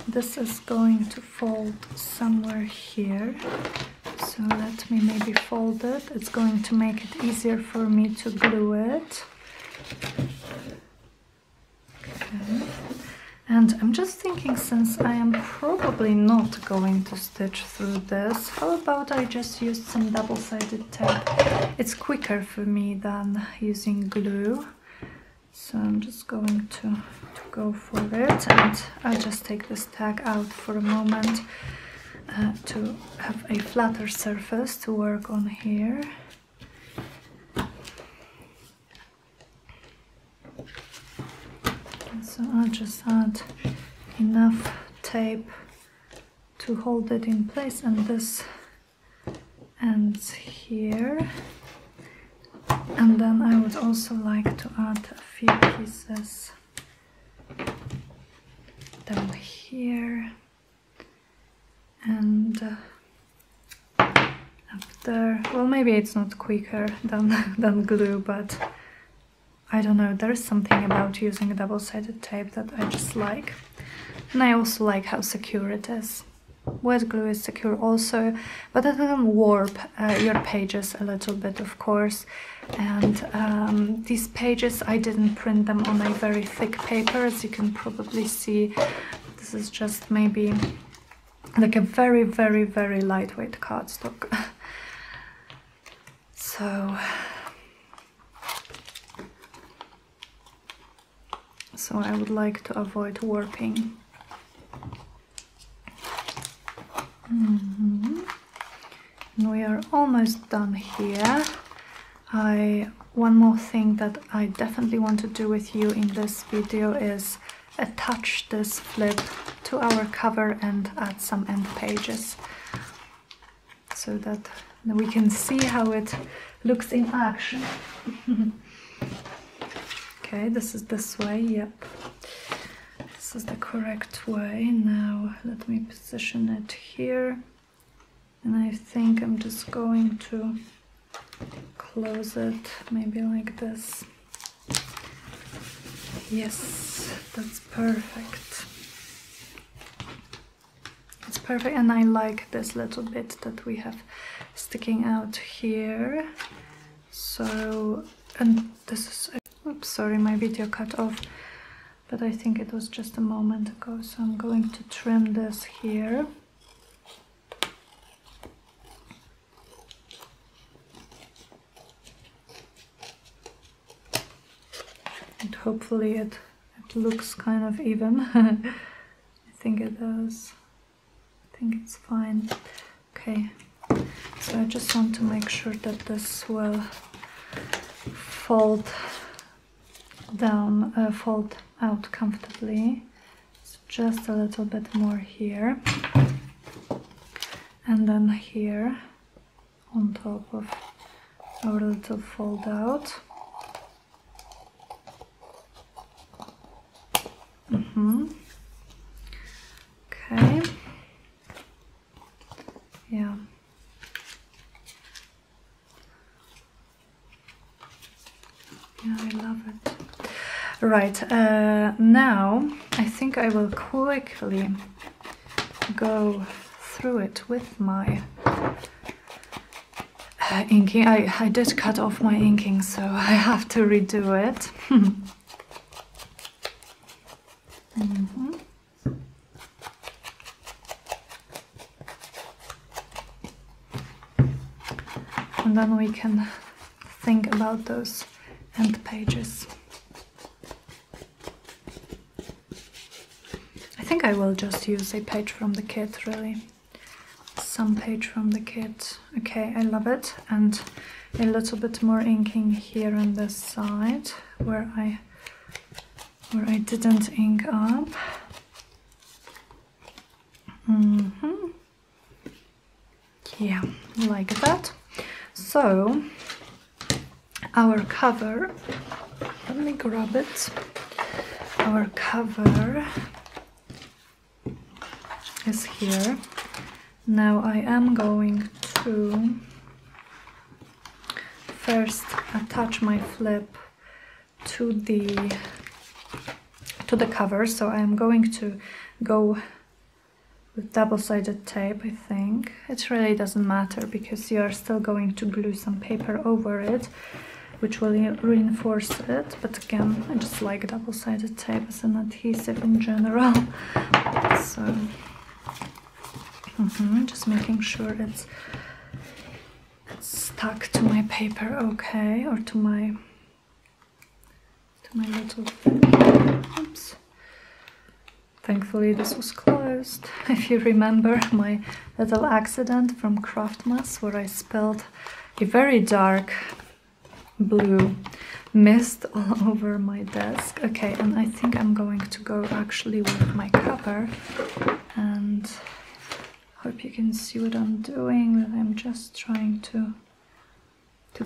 Speaker 1: this is going to fold somewhere here, so let me maybe fold it. It's going to make it easier for me to glue it. Okay. And I'm just thinking, since I am probably not going to stitch through this, how about I just use some double-sided tape? It's quicker for me than using glue. So I'm just going to go for it, and I'll just take this tag out for a moment to have a flatter surface to work on here. And so I'll just add enough tape to hold it in place, and this ends here. And then I would also like to add a few pieces down here and up there. Well, maybe it's not quicker than glue, but I don't know, there's something about using a double-sided tape that I just like. And I also like how secure it is. Wet glue is secure also, but it can warp your pages a little bit, of course. And these pages, I didn't print them on a very thick paper, as you can probably see. This is just maybe like a very, very, very lightweight cardstock. So I would like to avoid warping. And we are almost done here. One more thing that I definitely want to do with you in this video is attach this flip to our cover and add some end pages so that we can see how it looks in action. Okay, this is this way, yep. This is the correct way. Now let me position it here. And I think I'm just going to close it maybe like this. Yes, that's perfect. It's perfect, and I like this little bit that we have sticking out here. So, and this is, oops, sorry, my video cut off, but I think it was just a moment ago, so I'm going to trim this here. And hopefully it looks kind of even. I think it does. I think it's fine. Okay, so I just want to make sure that this will fold down, fold out comfortably. So just a little bit more here. And then here on top of our little fold out. Okay. Yeah. Yeah, I love it. Right, now I think I will quickly go through it with my inking. I did cut off my inking, so I have to redo it. And then we can think about those end pages. I think I will just use a page from the kit, really. Some page from the kit. Okay, I love it. And a little bit more inking here on this side where I didn't ink up. Yeah, like that. So our cover, let me grab it. Our cover is here. Now I am going to first attach my flip to the cover, so I am going to go with double-sided tape. I think it really doesn't matter because you are still going to glue some paper over it, which will reinforce it, but again, I just like double-sided tape as an adhesive in general. So just making sure it's stuck to my paper, okay, or to my little thing. Oops. Thankfully this was closed. If you remember my little accident from Craftmas where I spilled a very dark blue mist all over my desk. Okay, and I think I'm going to go actually with my cover, and hope you can see what I'm doing, that I'm just trying to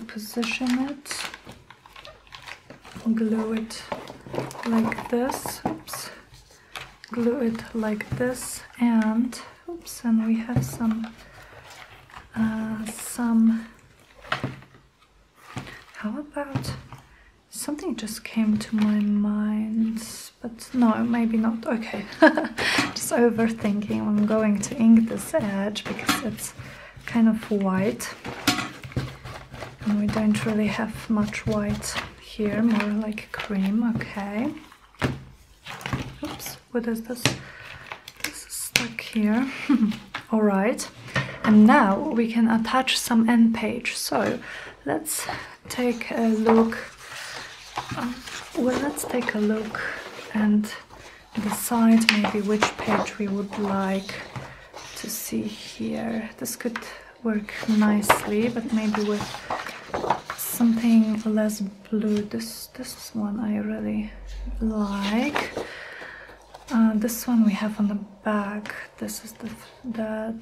Speaker 1: position it, glue it like this, oops, glue it like this, and oops, and we have some how about, something just came to my mind, but no, maybe not. Okay, just overthinking. I'm going to ink this edge because it's kind of white and we don't really have much white here, more like cream. Okay, oops, what is this? This is stuck here. All right, and now we can attach some end page. So let's take a look. Well, let's take a look and decide maybe which page we would like to see here. This could work nicely, but maybe with something less blue. This one I really like. This one we have on the back. This is the bird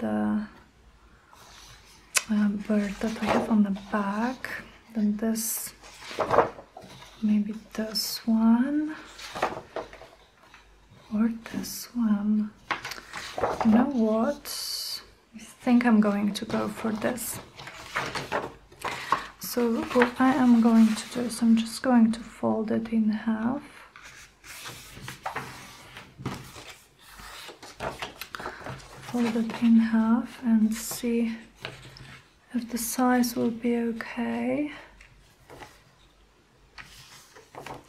Speaker 1: that we have on the back. Then this, maybe this one or this one. You know what? I think I'm going to go for this. So what I am going to do is I'm just going to fold it in half. Fold it in half and see if the size will be okay.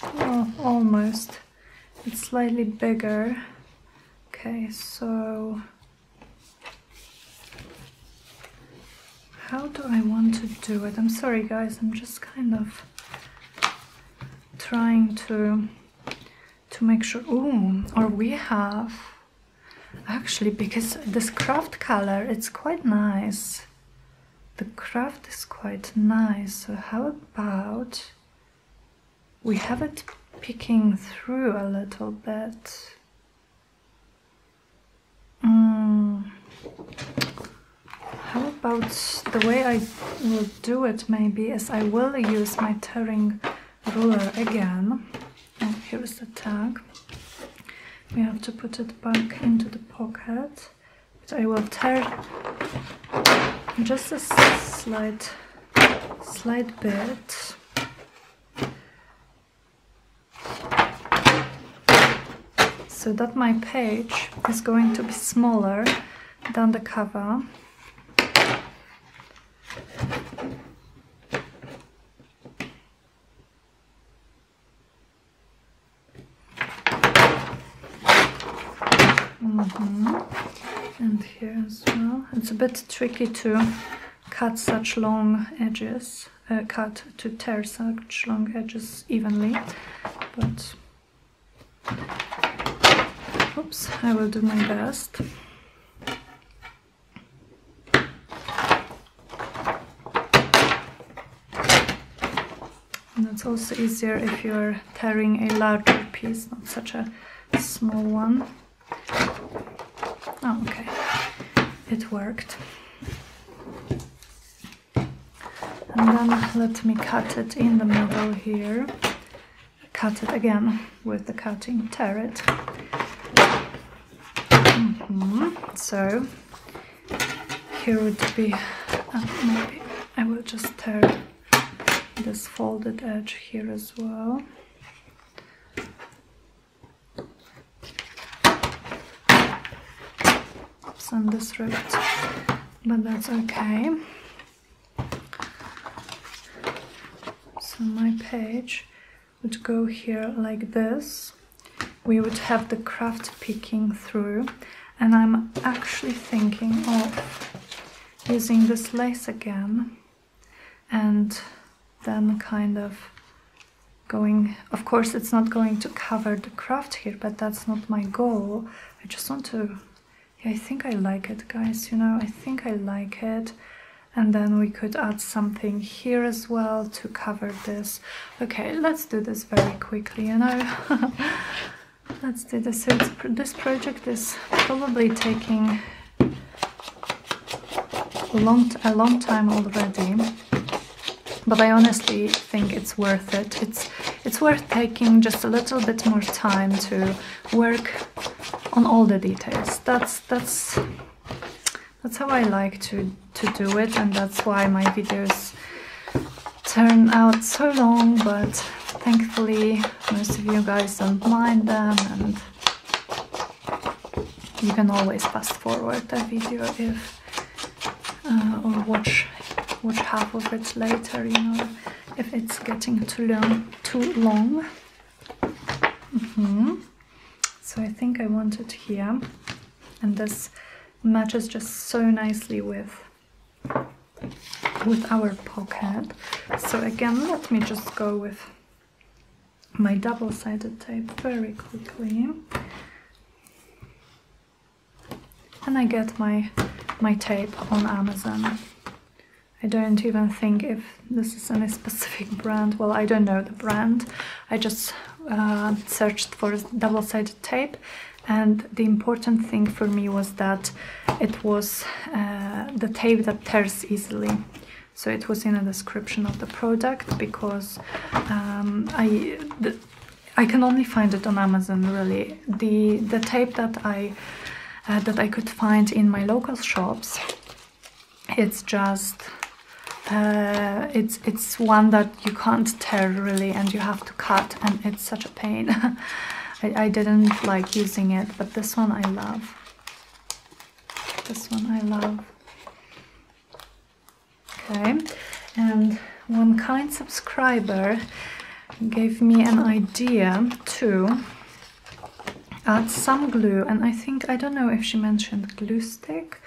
Speaker 1: Oh, almost. It's slightly bigger. Okay, so how do I want to do it? I'm sorry guys, I'm just kind of trying to make sure. Ooh, or we have actually, because this craft color, it's quite nice. The craft is quite nice. So how about we have it peeking through a little bit? How about the way I will do it maybe is I will use my tearing ruler again. Oh, here is the tag. We have to put it back into the pocket. But I will tear just a slight bit. So that my page is going to be smaller than the cover. And here as well. It's a bit tricky to cut such long edges, to tear such long edges evenly, but oops, I will do my best. And it's also easier if you're tearing a larger piece, not such a small one. Oh, okay, it worked. And then let me cut it in the middle here. Cut it again with the cutting, tear it. So here would be, maybe I will just tear this folded edge here as well. And this ripped, but that's okay. So my page would go here like this. We would have the craft peeking through, and I'm actually thinking of using this lace again and then kind of going, of course it's not going to cover the craft here, but that's not my goal. I just want to, I think I like it, guys, you know, I think I like it. And then we could add something here as well to cover this. Okay, let's do this very quickly, you know. Let's do this. So this project is probably taking a long time already, but I honestly think it's worth it. It's worth taking just a little bit more time to work on all the details. That's how I like to do it, and that's why my videos turn out so long, but thankfully most of you guys don't mind them, and you can always fast forward the video if or watch half of it later, you know, if it's getting too long. So I think I want it here, and this matches just so nicely with with our pocket. So again, let me just go with my double-sided tape very quickly. And I get my tape on Amazon. I don't even think if this is any specific brand. Well, I don't know the brand. I just searched for double-sided tape, and the important thing for me was that it was the tape that tears easily. So it was in a description of the product, because I can only find it on Amazon, really. The tape that I could find in my local shops, it's just it's one that you can't tear really, and you have to cut, and it's such a pain. I didn't like using it, but this one I love. This one I love. Okay, and one kind subscriber gave me an idea to add some glue, and I don't know if she mentioned glue stick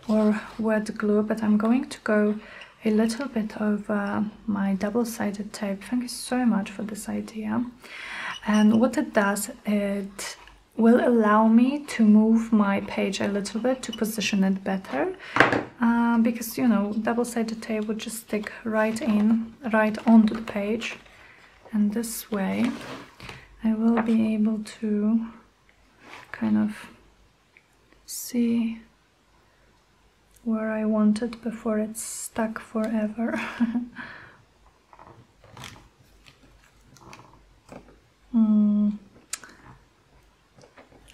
Speaker 1: or wet glue, but I'm going to go a little bit over my double-sided tape. Thank you so much for this idea. And what it does, it will allow me to move my page a little bit to position it better, because, you know, double-sided tape would just stick right onto the page, and this way I will be able to kind of see where I want it before it's stuck forever.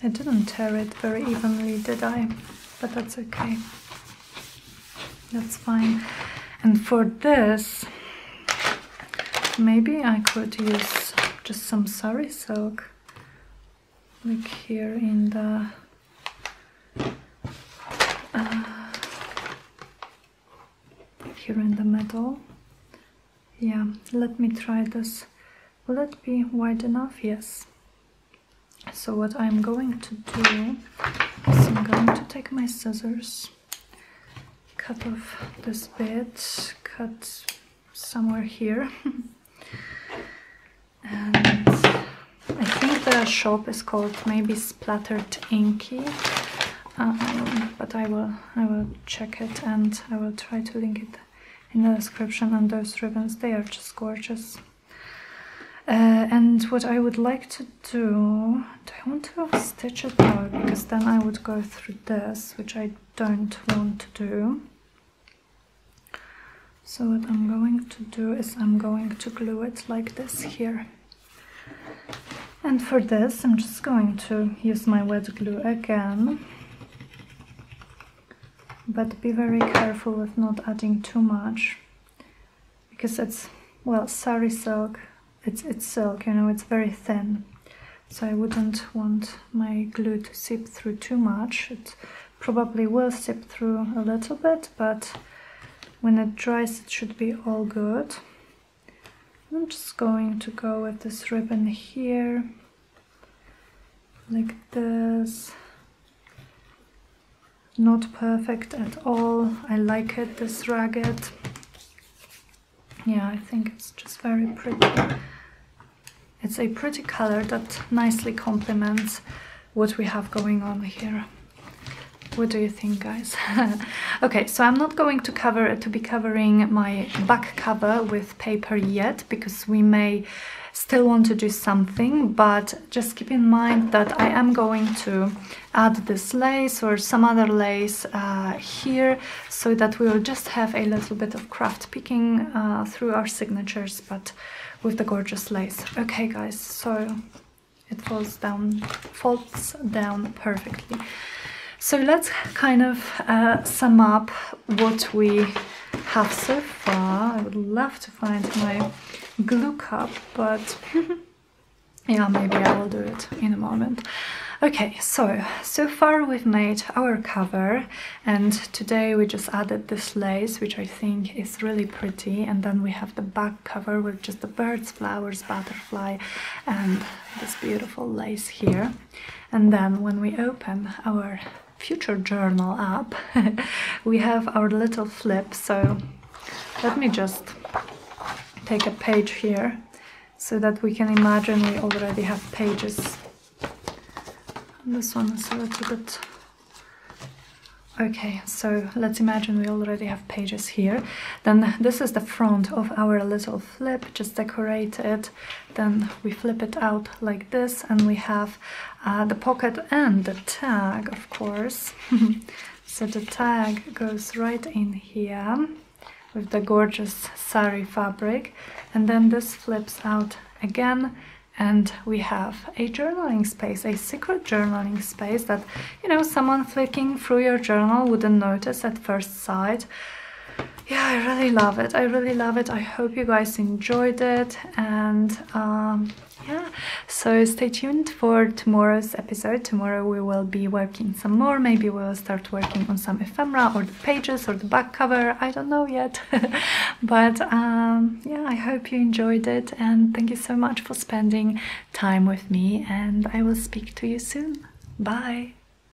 Speaker 1: I didn't tear it very evenly, did I? But that's okay. That's fine. And for this, maybe I could use just some sari silk, like here in the middle. Yeah, let me try this. Will it be wide enough? Yes. So what I'm going to do is I'm going to take my scissors, cut off this bit, cut somewhere here. And I think the shop is called maybe Splattered Inky, but I will check it, and I will try to link it in the description. And those ribbons, they are just gorgeous. And what I would like to do I want to stitch it out, because then I would go through this, which I don't want to do. So what I'm going to do is I'm going to glue it like this here. And for this I'm just going to use my wet glue again, but be very careful with not adding too much, because it's, well, sari silk, it's silk, you know, it's very thin, so I wouldn't want my glue to seep through too much. It probably will seep through a little bit, but when it dries it should be all good. I'm just going to go with this ribbon here, like this. Not perfect at all. I like it this ragged. Yeah, I think it's just very pretty. It's a pretty color that nicely complements what we have going on here. What do you think, guys? Okay, so I'm not going to be covering my back cover with paper yet, because we may still want to do something, but just keep in mind that I am going to add this lace or some other lace here, so that we will just have a little bit of craft peeking through our signatures, but with the gorgeous lace. Okay, guys, so it falls down perfectly. So let's kind of sum up what we have so far. I would love to find my glue cup, but yeah, maybe I will do it in a moment. Okay, so far we've made our cover, and today we just added this lace, which I think is really pretty, and then we have the back cover with just the birds, flowers, butterfly, and this beautiful lace here. And then when we open our future journal up, we have our little flip. So let me just take a page here so that we can imagine we already have pages. This one is a little bit... Okay, so let's imagine we already have pages here. Then this is the front of our little flip, just decorated. Then we flip it out like this, and we have the pocket and the tag, of course. So the tag goes right in here with the gorgeous sari fabric, and then this flips out again, and we have a journaling space, a secret journaling space that, you know, someone flicking through your journal wouldn't notice at first sight. Yeah, I really love it. I really love it. I hope you guys enjoyed it, and yeah, so stay tuned for tomorrow's episode. Tomorrow we will be working some more. Maybe we'll start working on some ephemera or the pages or the back cover. I don't know yet. But yeah, I hope you enjoyed it, and thank you so much for spending time with me, and I will speak to you soon. Bye.